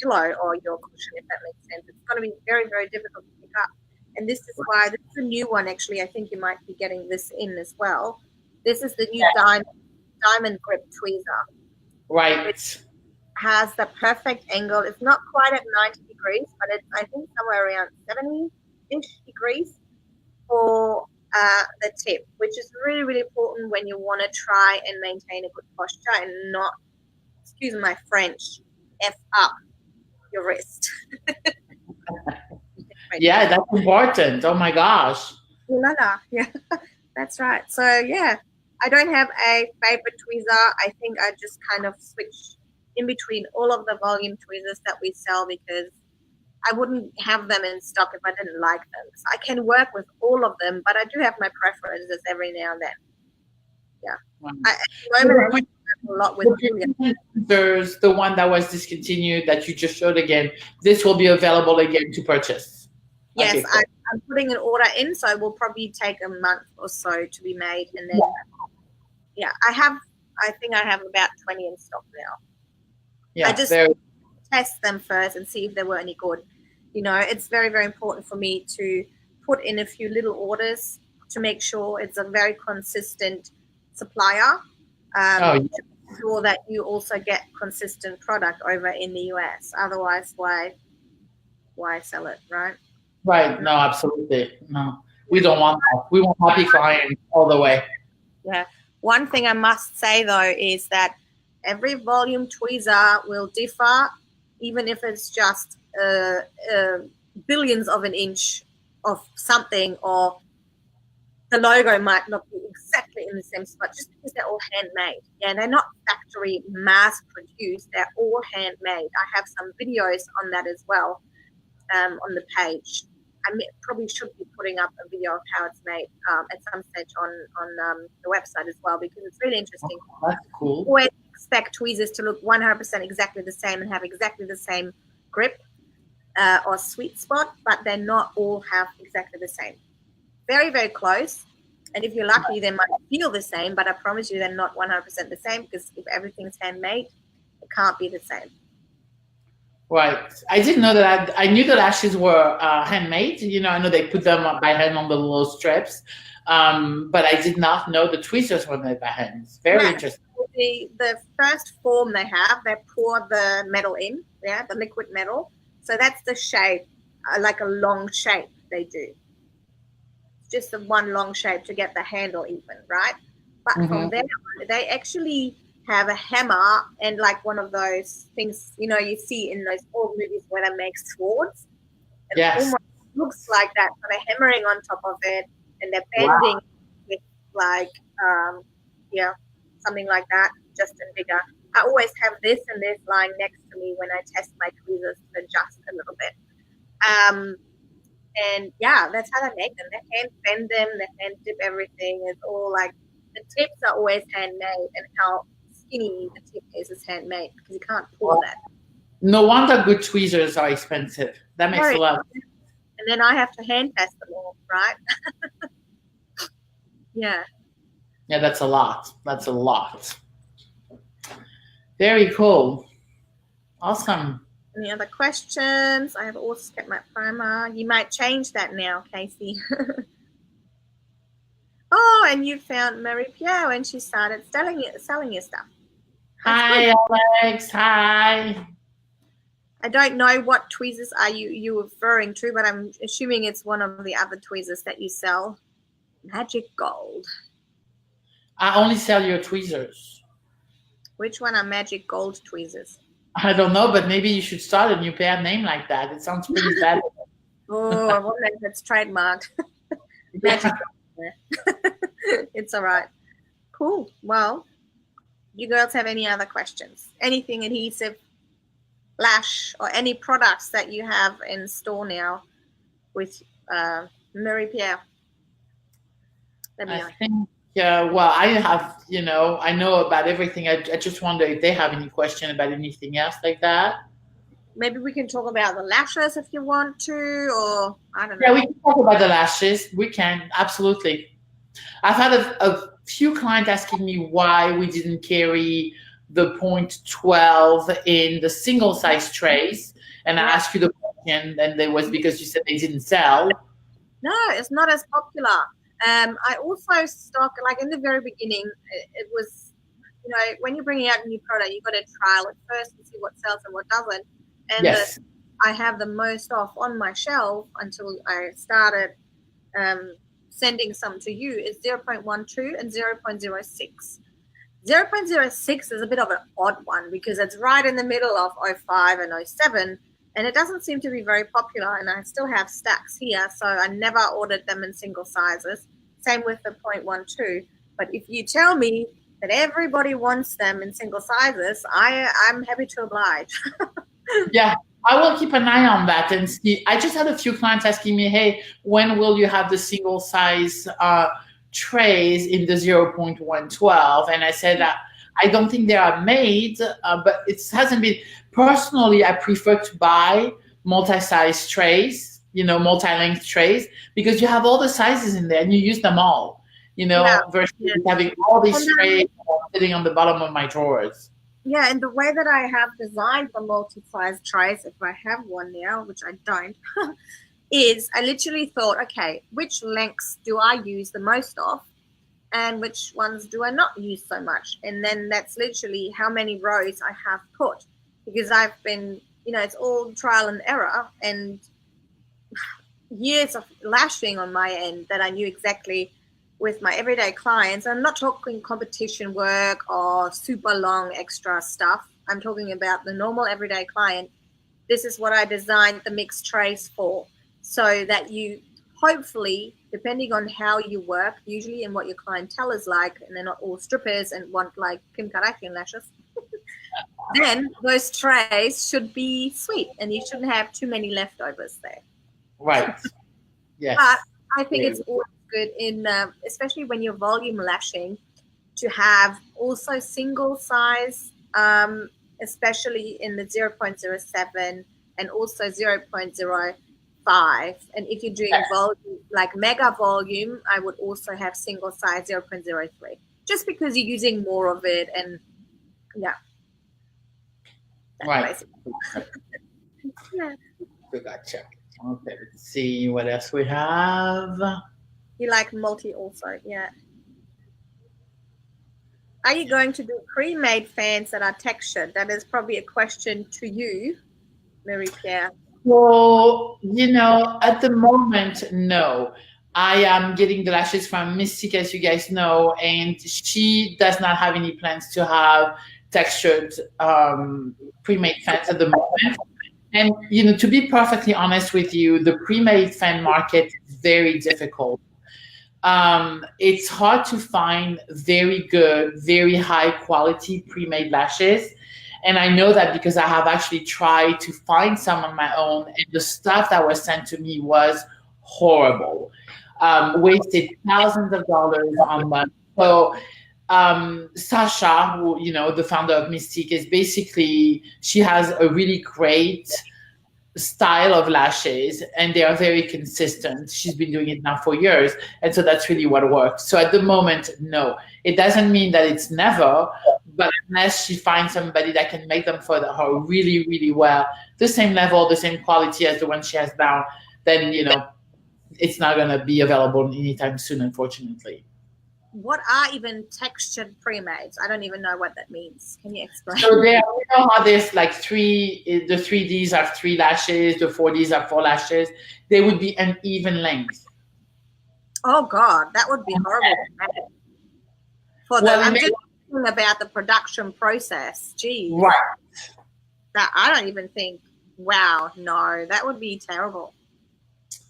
Speaker 2: pillow or your cushion, if that makes sense. It's going to be very, very difficult to pick up. And this is why this is a new one, actually. I think you might be getting this in as well. This is the new diamond grip tweezer.
Speaker 1: Right.
Speaker 2: Which has the perfect angle. It's not quite at 90 degrees, but it's, I think, somewhere around 70-ish degrees for the tip, which is really, really important when you want to try and maintain a good posture and not, excuse my French, F up your wrist.
Speaker 1: Yeah, that's important. Oh my gosh.
Speaker 2: Ooh la la. Yeah, that's right. So yeah, I don't have a favorite tweezer. I think I just kind of switch in between all of the volume tweezers that we sell because I wouldn't have them in stock if I didn't like them. So I can work with all of them, but I do have my preferences every now and then. Yeah. At the moment, I work a lot with Julia.
Speaker 1: There's the one that was discontinued that you just showed again. This will be available again to purchase.
Speaker 2: Yes, okay, cool. I'm putting an order in, so it will probably take a month or so to be made, and then yeah, I think I have about 20 in stock now.
Speaker 1: Yeah,
Speaker 2: I just test them first and see if they were any good. You know, it's very, very important for me to put in a few little orders to make sure it's a very consistent supplier. To make sure that you also get consistent product over in the US. Otherwise, why sell it, right?
Speaker 1: Right. No, absolutely. No, we don't want that. We want happy clients all the way.
Speaker 2: Yeah. One thing I must say though is that every volume tweezer will differ, even if it's just billions of an inch of something, or the logo might not be exactly in the same spot, just because they're all handmade. Yeah, they're not factory mass produced. They're all handmade. I have some videos on that as well on the page. I probably should be putting up a video of how it's made at some stage on the website as well, because it's really interesting.
Speaker 1: Oh, that's cool.
Speaker 2: Always expect tweezers to look 100% exactly the same and have exactly the same grip or sweet spot, but they're not all have exactly the same. Very, very close. And if you're lucky, they might feel the same, but I promise you they're not 100% the same, because if everything's handmade, it can't be the same.
Speaker 1: Right. I didn't know that. I knew the lashes were handmade. You know, I know they put them by hand on the little strips, but I did not know the tweezers were made by hand. It's very interesting.
Speaker 2: The first form they have, they pour the metal in, the liquid metal. So that's the shape, like a long shape they do. It's just the one long shape to get the handle even, right? But from there, they actually have a hammer and like one of those things, you know, you see in those old movies where they make swords. It almost looks like that. So they're hammering on top of it and they're bending with like, something like that, just in bigger. I always have this and this lying next to me when I test my tweezers to adjust a little bit. And yeah, that's how they make them. They hand bend them, they hand dip everything. It's all like, the tips are always handmade, and how skinny the tip is handmade, because you can't pour that.
Speaker 1: No wonder good tweezers are expensive. That makes a lot of sense.
Speaker 2: And then I have to hand test them all, right? Yeah.
Speaker 1: Yeah, that's a lot. That's a lot. Very cool. Awesome.
Speaker 2: Any other questions? I have also kept my primer. You might change that now, Casey. Oh, and you found Marie-Pierre when she started selling your stuff.
Speaker 1: Hi, Alex. Hi.
Speaker 2: I don't know what tweezers are you referring to, but I'm assuming it's one of the other tweezers that you sell. Magic Gold.
Speaker 1: I only sell your tweezers.
Speaker 2: Which one are Magic Gold tweezers?
Speaker 1: I don't know, but maybe you should start a new pair name like that. It sounds pretty bad.
Speaker 2: Oh, I wonder if it's trademarked. Magic Gold. It's all right. Cool. Well, you girls have any other questions? Anything adhesive, lash, or any products that you have in store now with Marie-Pierre?
Speaker 1: I think, well, I have, I know about everything. I just wonder if they have any question about anything else like that.
Speaker 2: Maybe we can talk about the lashes if you want to, or I don't know.
Speaker 1: Yeah, we can talk about the lashes. We can, absolutely. I've had a few clients asking me why we didn't carry the 0.12 in the single size trays. And I asked you the question, and it was because you said they didn't sell.
Speaker 2: No, it's not as popular. I also stock, like in the very beginning, it was, when you're bringing out a new product, you've got to trial it first and see what sells and what doesn't. And I have the most off on my shelf until I started sending some to you is 0.12 and 0.06. 0.06 is a bit of an odd one because it's right in the middle of 05 and 07, and it doesn't seem to be very popular, and I still have stacks here, so I never ordered them in single sizes. Same with the 0.12. But if you tell me that everybody wants them in single sizes, I'm happy to oblige.
Speaker 1: Yeah, I will keep an eye on that and see. I just had a few clients asking me, hey, when will you have the single size trays in the 0.112? And I said that I don't think they are made, but it hasn't been. Personally, I prefer to buy multi-size trays, multi-length trays, because you have all the sizes in there and you use them all,
Speaker 2: Yeah.
Speaker 1: versus having all these trays sitting on the bottom of my drawers.
Speaker 2: Yeah, and the way that I have designed the multi-size trays, if I have one now, which I don't, is I literally thought, okay, which lengths do I use the most of? And which ones do I not use so much? And then that's literally how many rows I have put, because I've been, it's all trial and error and years of lashing on my end that I knew exactly with my everyday clients. I'm not talking competition work or super long extra stuff. I'm talking about the normal everyday client. This is what I designed the mixed trays for, so that you hopefully, depending on how you work, usually and what your clientele is like, and they're not all strippers and want like Kim Kardashian lashes, then those trays should be sweet and you shouldn't have too many leftovers there.
Speaker 1: Right. Yes.
Speaker 2: But I think it's always good in, especially when you're volume lashing, to have also single size, especially in the 0.07 and also 0.05. And if you're doing volume, like mega volume, I would also have single size 0.03, just because you're using more of it. And yeah.
Speaker 1: Right.
Speaker 2: Yeah.
Speaker 1: Gotcha. Okay, let's see what else we have.
Speaker 2: You like multi also, yeah. Are you going to do pre-made fans that are textured? That is probably a question to you, Marie-Pierre.
Speaker 1: Well, at the moment, no. I am getting the lashes from Mystique, as you guys know, and she does not have any plans to have textured pre-made fans at the moment. And, to be perfectly honest with you, the pre-made fan market is very difficult. It's hard to find very good, very high quality pre-made lashes. And I know that because I have actually tried to find some on my own, and the stuff that was sent to me was horrible. Wasted thousands of dollars on them. So Sasha, who, the founder of Mystique, is basically, she has a really great style of lashes and they are very consistent. She's been doing it now for years. And so that's really what works. So at the moment, no. It doesn't mean that it's never, but unless she finds somebody that can make them for her really, really well, the same level, the same quality as the one she has now, then, it's not going to be available anytime soon, unfortunately.
Speaker 2: What are even textured pre-mades? I don't even know what that means. Can you explain?
Speaker 1: So how there's like the 3Ds are 3 lashes, the 4Ds are 4 lashes. They would be an even length.
Speaker 2: Oh God, that would be horrible. I'm just thinking about the production process. Geez.
Speaker 1: Right.
Speaker 2: That I don't even think. Wow, no, that would be terrible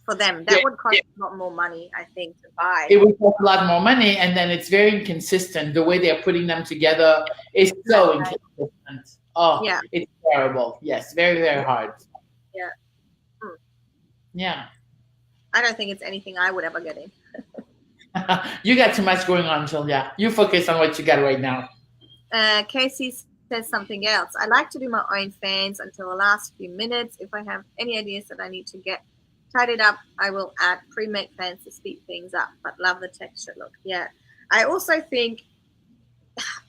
Speaker 2: for them. That would cost a lot more money, I think, to buy.
Speaker 1: It would cost a lot more money, and then it's very inconsistent. The way they're putting them together is so inconsistent. Oh, yeah. It's terrible. Yes, very, very hard.
Speaker 2: Yeah.
Speaker 1: Yeah.
Speaker 2: I don't think it's anything I would ever get in.
Speaker 1: You got too much going on, Julia. You focus on what you got right now.
Speaker 2: Casey says something else. I like to do my own fans until the last few minutes. If I have any ideas that I need to get tidied up, I will add pre-made fans to speed things up, but love the texture look. Yeah. I also think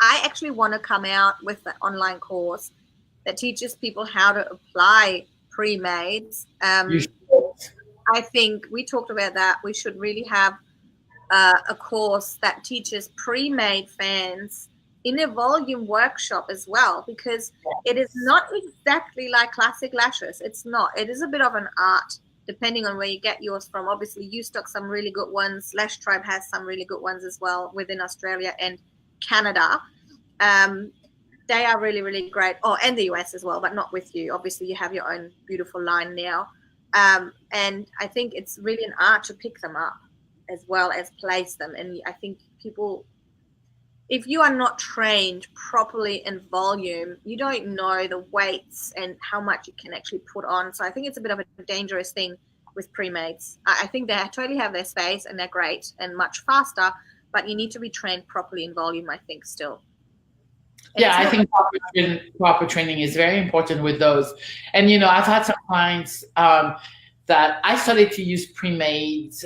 Speaker 2: I actually want to come out with an online course that teaches people how to apply pre-mades. I think we talked about that. We should really have a course that teaches pre-made fans in a volume workshop as well, because it is not exactly like classic lashes. It's not. It is a bit of an art, depending on where you get yours from. Obviously, you stock some really good ones. Lash Tribe has some really good ones as well within Australia and Canada. they are really, really great. Oh, and the US as well, but not with you. Obviously, you have your own beautiful line now. And I think it's really an art to pick them up as well as place them. And I think people, if you are not trained properly in volume, you don't know the weights and how much you can actually put on. So I think it's a bit of a dangerous thing with pre-mades. I think they totally have their space and they're great and much faster, but you need to be trained properly in volume, I think, still. And
Speaker 1: yeah, I think proper training is very important with those. And, you know, I've had some clients that I started to use pre-mades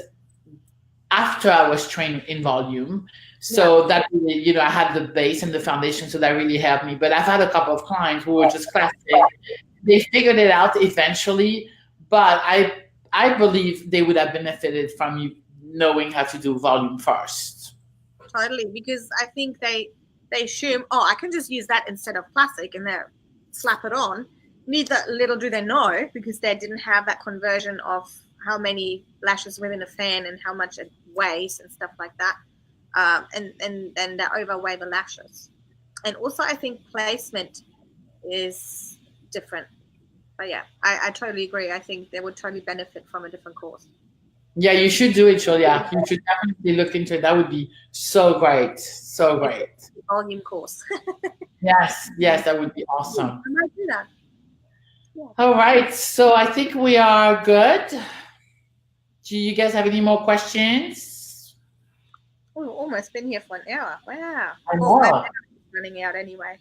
Speaker 1: after I was trained in volume. So that really, you know, I had the base and the foundation, so that really helped me. But I've had a couple of clients who were just classic. They figured it out eventually, but I believe they would have benefited from you knowing how to do volume first.
Speaker 2: Totally, because I think they assume, oh, I can just use that instead of classic and they slap it on. Little do they know, because they didn't have that conversion of how many lashes within a fan and how much it weighs and stuff like that. And they overweigh the lashes. And also I think placement is different. But yeah, I totally agree. I think they would totally benefit from a different course.
Speaker 1: Yeah, you should do it, Julia. You should definitely look into it. That would be so great. So great.
Speaker 2: Volume course.
Speaker 1: Yes, that would be awesome.
Speaker 2: I might do that.
Speaker 1: Yeah. All right, so I think we are good. Do you guys have any more questions?
Speaker 2: Oh, almost been here for an hour. Wow.
Speaker 1: I know.
Speaker 2: I'm running out anyway.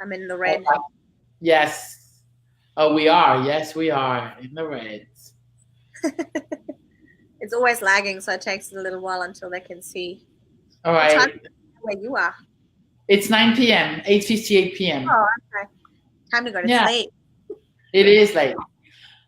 Speaker 2: I'm in the red.
Speaker 1: Yes. Oh, we are. Yes, we are in the red.
Speaker 2: It's always lagging, so it takes a little while until they can see.
Speaker 1: All right.
Speaker 2: Where you are.
Speaker 1: It's 9 p.m., 8:58 p.m.
Speaker 2: Oh, okay. Time to go to sleep.
Speaker 1: It is late.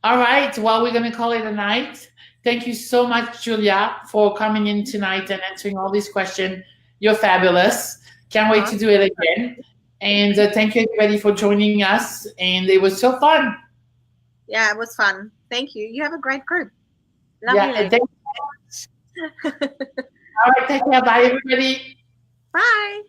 Speaker 1: All right. Well, we're going to call it a night. Thank you so much, Julia, for coming in tonight and answering all these questions. You're fabulous. Can't wait to do it again. And thank you, everybody, for joining us. And it was so fun.
Speaker 2: Yeah, it was fun. Thank you. You have a great group. Love
Speaker 1: you.
Speaker 2: Thank
Speaker 1: you so much. All right. Take care. Bye, everybody.
Speaker 2: Bye.